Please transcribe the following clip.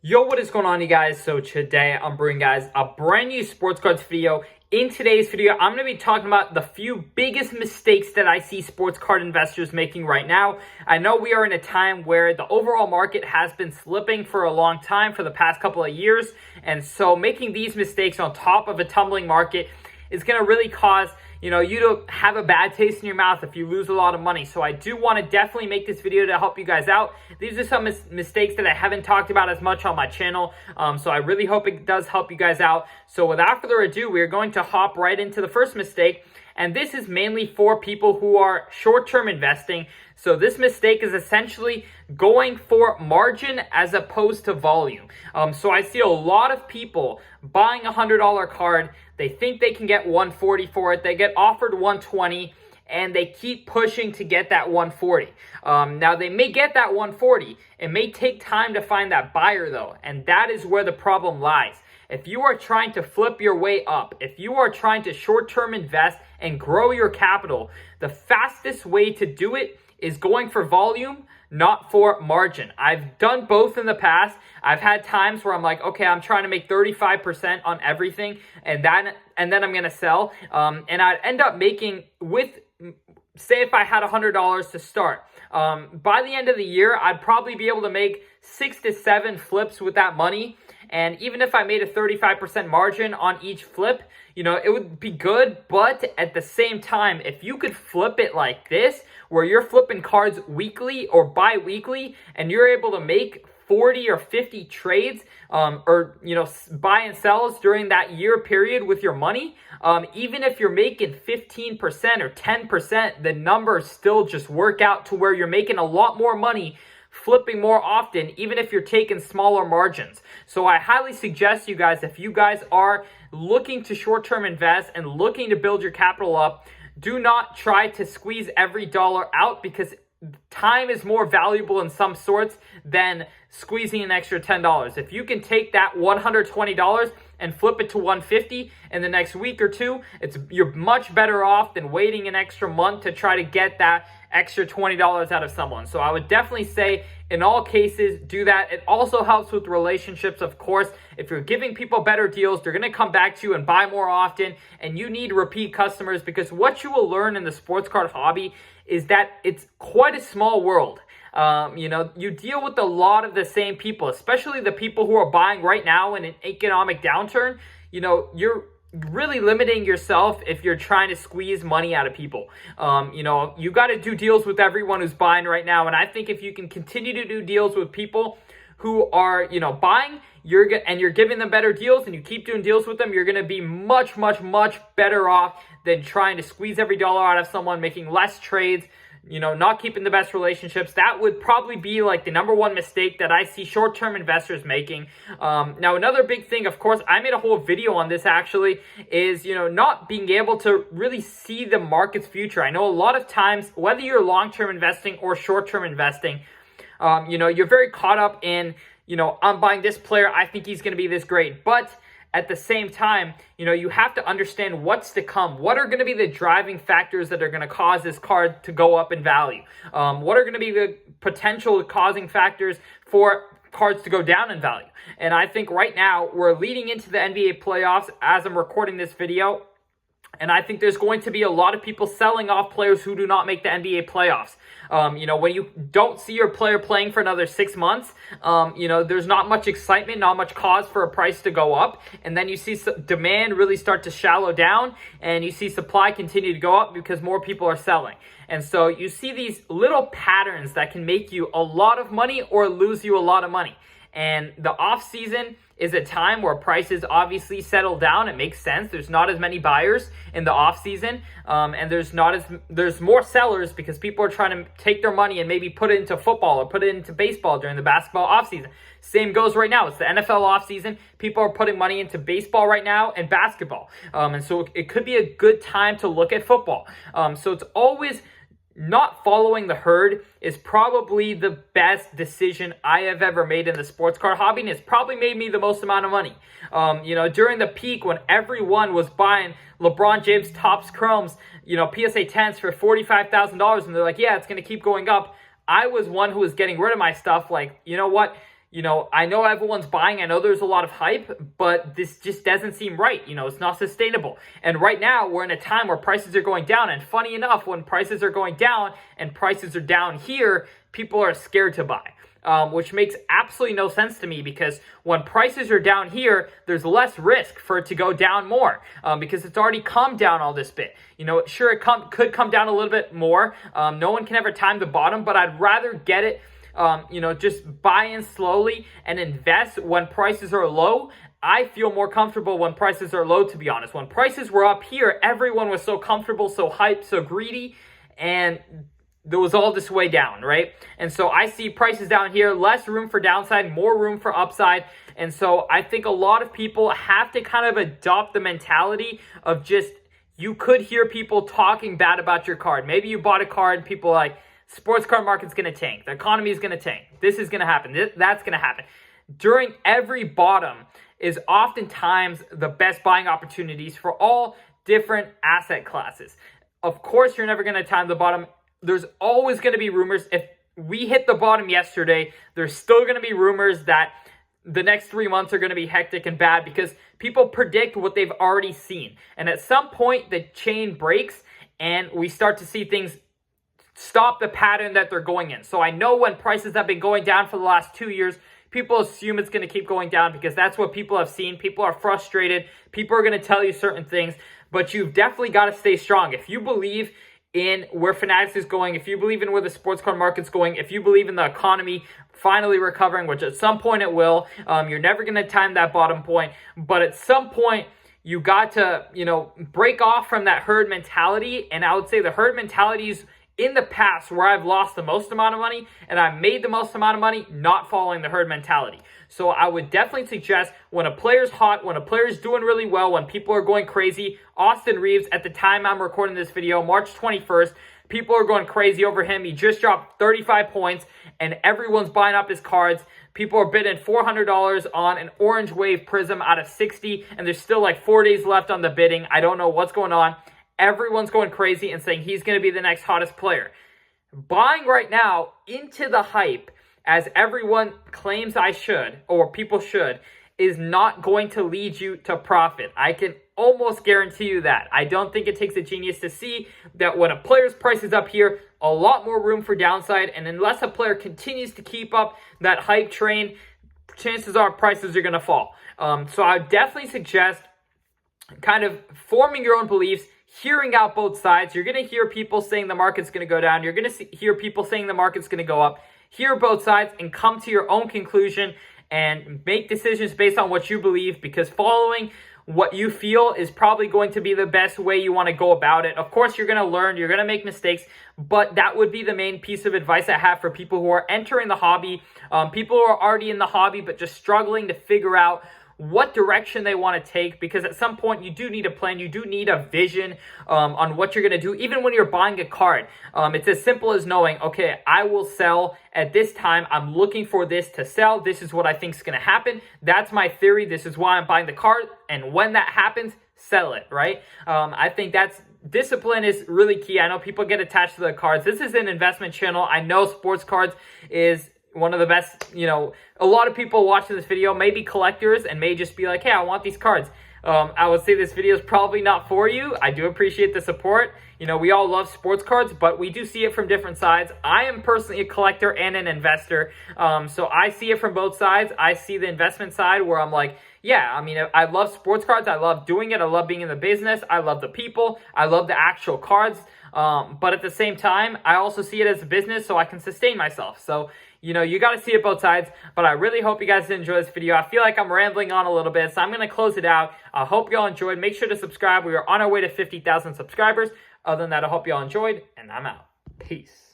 Yo, what is going on, you guys? So today I'm bringing guys a brand new sports cards video. In today's video, I'm going to be talking about the few biggest mistakes that I see sports card investors making right now. I know we are in a time where the overall market has been slipping for a long time, for the past couple of years. And so making these mistakes on top of a tumbling market is going to really cause you to have a bad taste in your mouth if you lose a lot of money. So I do want to definitely make this video to help you guys out. These are some mistakes that I haven't talked about as much on my channel. So I really hope it does help you guys out. So without further ado, we are going to hop right into the first mistake. And this is mainly for people who are short-term investing. So this mistake is essentially going for margin as opposed to volume. So I see a lot of people buying a $100 card. They think they can get 140 for it. They get offered 120 and they keep pushing to get that 140. Now they may get that 140. It may take time to find that buyer though. And that is where the problem lies. If you are trying to flip your way up, if you are trying to short-term invest and grow your capital, the fastest way to do it is going for volume, not for margin. I've done both in the past. I've had times where I'm like, okay, I'm trying to make 35% on everything, and then I'm gonna sell. And I'd end up making say if I had $100 to start, by the end of the year, I'd probably be able to make 6 to 7 flips with that money. And even if I made a 35% margin on each flip, it would be good. But at the same time, if you could flip it like this, where you're flipping cards weekly or bi-weekly, and you're able to make 40 or 50 trades, or buy and sells during that year period with your money, even if you're making 15% or 10%, the numbers still just work out to where you're making a lot more money flipping more often, even if you're taking smaller margins. So I highly suggest you guys, if you guys are looking to short-term invest and looking to build your capital up, do not try to squeeze every dollar out, because time is more valuable in some sorts than squeezing an extra $10. If you can take that $120 and flip it to $150 in the next week or two, you're much better off than waiting an extra month to try to get that extra $20 out of someone. So I would definitely say in all cases, do that. It also helps with relationships, of course. If you're giving people better deals, they're going to come back to you and buy more often, and you need repeat customers, because what you will learn in the sports card hobby is that it's quite a small world. You deal with a lot of the same people, especially the people who are buying right now in an economic downturn. You're really limiting yourself if you're trying to squeeze money out of people. You got to do deals with everyone who's buying right now. And I think if you can continue to do deals with people who are, buying, you're giving them better deals, and you keep doing deals with them, you're going to be much, much, much better off than trying to squeeze every dollar out of someone, making less trades, not keeping the best relationships. That would probably be like the number one mistake that I see short-term investors making. Now, another big thing, of course, I made a whole video on this actually, is, not being able to really see the market's future. I know a lot of times, whether you're long-term investing or short-term investing, you're very caught up in, I'm buying this player, I think he's going to be this great. But at the same time, you have to understand what's to come. What are going to be the driving factors that are going to cause this card to go up in value? What are going to be the potential causing factors for cards to go down in value? And I think right now we're leading into the NBA playoffs as I'm recording this video. And I think there's going to be a lot of people selling off players who do not make the NBA playoffs. When you don't see your player playing for another 6 months, there's not much excitement, not much cause for a price to go up. And then you see demand really start to shallow down, and you see supply continue to go up because more people are selling. And so you see these little patterns that can make you a lot of money or lose you a lot of money. And the off season is a time where prices obviously settle down. It makes sense. There's not as many buyers in the off season, and there's more sellers because people are trying to take their money and maybe put it into football or put it into baseball during the basketball off season. Same goes right now. It's the NFL off season. People are putting money into baseball right now and basketball, and so it could be a good time to look at football. So it's always not following the herd is probably the best decision I have ever made in the sports card hobby, and it's probably made me the most amount of money. During the peak when everyone was buying LeBron James Topps Chromes, PSA 10s for $45,000, and they're like, yeah, it's going to keep going up. I was one who was getting rid of my stuff like, you know what? I know everyone's buying. I know there's a lot of hype, but this just doesn't seem right. It's not sustainable. And right now, we're in a time where prices are going down. And funny enough, when prices are going down and prices are down here, people are scared to buy. Which makes absolutely no sense to me, because when prices are down here, there's less risk for it to go down more, because it's already come down all this bit. Sure, it could come down a little bit more. No one can ever time the bottom, but I'd rather get it, just buy in slowly and invest when prices are low. I feel more comfortable when prices are low, to be honest. When prices were up here, everyone was so comfortable, so hyped, so greedy, and there was all this way down, right? And so I see prices down here, less room for downside, more room for upside. And so I think a lot of people have to kind of adopt the mentality of just, you could hear people talking bad about your card. Maybe you bought a card and people are like, sports card market's going to tank. The economy is going to tank. This is going to happen. That's going to happen. During every bottom is oftentimes the best buying opportunities for all different asset classes. Of course, you're never going to time the bottom. There's always going to be rumors. If we hit the bottom yesterday, there's still going to be rumors that the next 3 months are going to be hectic and bad, because people predict what they've already seen. And at some point, the chain breaks and we start to see things stop the pattern that they're going in. So I know when prices have been going down for the last 2 years, people assume it's going to keep going down because that's what people have seen. People are frustrated. People are going to tell you certain things, but you've definitely got to stay strong. If you believe in where Fanatics is going, if you believe in where the sports card market's going, if you believe in the economy finally recovering, which at some point it will, you're never going to time that bottom point, but at some point you got to, break off from that herd mentality. And I would say the herd mentality is in the past where I've lost the most amount of money and I've made the most amount of money not following the herd mentality. So I would definitely suggest, when a player's hot, when a player's doing really well, when people are going crazy, Austin Reaves, at the time I'm recording this video, March 21st, people are going crazy over him. He just dropped 35 points and everyone's buying up his cards. People are bidding $400 on an Orange Wave Prism out of 60, and there's still like 4 days left on the bidding. I don't know what's going on. Everyone's going crazy and saying he's going to be the next hottest player. Buying right now into the hype, as everyone claims I should, or people should, is not going to lead you to profit. I can almost guarantee you that. I don't think it takes a genius to see that when a player's price is up here, a lot more room for downside, and unless a player continues to keep up that hype train, chances are prices are going to fall. So I would definitely suggest kind of forming your own beliefs, hearing out both sides. You're going to hear people saying the market's going to go down. You're going to hear people saying the market's going to go up. Hear both sides and come to your own conclusion and make decisions based on what you believe, because following what you feel is probably going to be the best way you want to go about it. Of course, you're going to learn, you're going to make mistakes, but that would be the main piece of advice I have for people who are entering the hobby, people who are already in the hobby but just struggling to figure out what direction they want to take, because at some point you do need a plan, you do need a vision on what you're going to do. Even when you're buying a card, it's as simple as knowing, okay, I will sell at this time, I'm looking for this to sell, this is what I think is going to happen, that's my theory, this is why I'm buying the card, and when that happens, sell it, right? I think discipline is really key. I know people get attached to the cards. This is an investment channel. I know sports cards is one of the best, a lot of people watching this video may be collectors and may just be like, hey, I want these cards. I would say this video is probably not for you. I do appreciate the support. We all love sports cards, but we do see it from different sides. I am personally a collector and an investor. So I see it from both sides. I see the investment side where I'm like, yeah, I love sports cards. I love doing it. I love being in the business. I love the people. I love the actual cards. But at the same time, I also see it as a business so I can sustain myself. So, you got to see it both sides, but I really hope you guys did enjoy this video. I feel like I'm rambling on a little bit, so I'm going to close it out. I hope y'all enjoyed. Make sure to subscribe. We are on our way to 50,000 subscribers. Other than that, I hope y'all enjoyed, and I'm out. Peace.